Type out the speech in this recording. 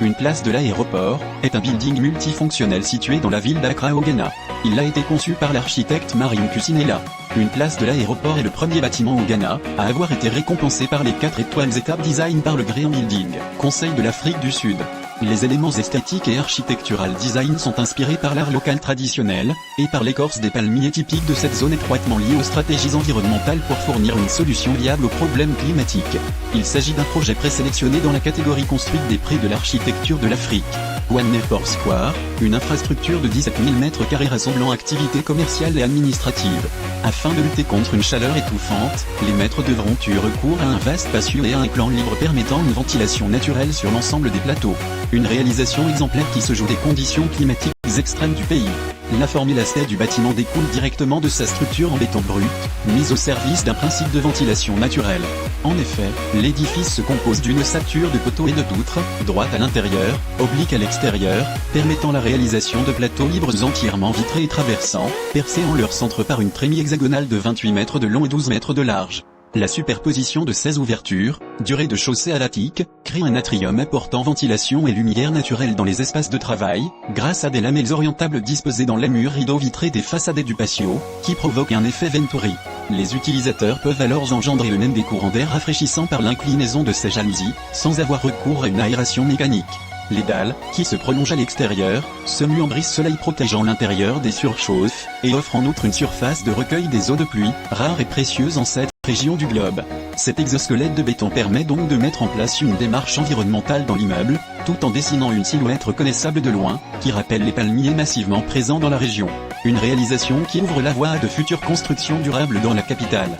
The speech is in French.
une place de l'aéroport, est un building multifonctionnel situé dans la ville d'Accra au Ghana. Il a été conçu par l'architecte Marion Kusinela. Une place de l'aéroport est le premier bâtiment au Ghana à avoir été récompensé par les 4 étoiles Étape Design par le Green Building Conseil de l'Afrique du Sud. Les éléments esthétiques et architectural design sont inspirés par l'art local traditionnel, et par l'écorce des palmiers typiques de cette zone étroitement liée aux stratégies environnementales pour fournir une solution viable aux problèmes climatiques. Il s'agit d'un projet présélectionné dans la catégorie construite des prix de l'architecture de l'Afrique. One Airport Square, une infrastructure de 17 000 m² rassemblant activités commerciales et administratives. Afin de lutter contre une chaleur étouffante, les maîtres devront eu recours à un vaste patio et à un plan libre permettant une ventilation naturelle sur l'ensemble des plateaux. Une réalisation exemplaire qui se joue des conditions climatiques extrêmes du pays. La formule acier du bâtiment découle directement de sa structure en béton brut, mise au service d'un principe de ventilation naturelle. En effet, l'édifice se compose d'une ossature de poteaux et de poutres, droite à l'intérieur, oblique à l'extérieur, permettant la réalisation de plateaux libres entièrement vitrés et traversants, percés en leur centre par une trémie hexagonale de 28 mètres de long et 12 mètres de large. La superposition de 16 ouvertures, durée de chaussée à l'attique, crée un atrium apportant ventilation et lumière naturelle dans les espaces de travail, grâce à des lamelles orientables disposées dans les murs rideaux vitrés des façades et du patio, qui provoquent un effet Venturi. Les utilisateurs peuvent alors engendrer eux-mêmes des courants d'air rafraîchissants par l'inclinaison de ces jalousies, sans avoir recours à une aération mécanique. Les dalles, qui se prolongent à l'extérieur, se muent en brise-soleil protégeant l'intérieur des surchauffes, et offrent en outre une surface de recueil des eaux de pluie, rare et précieuse en cette région du globe. Cet exosquelette de béton permet donc de mettre en place une démarche environnementale dans l'immeuble, tout en dessinant une silhouette reconnaissable de loin, qui rappelle les palmiers massivement présents dans la région. Une réalisation qui ouvre la voie à de futures constructions durables dans la capitale.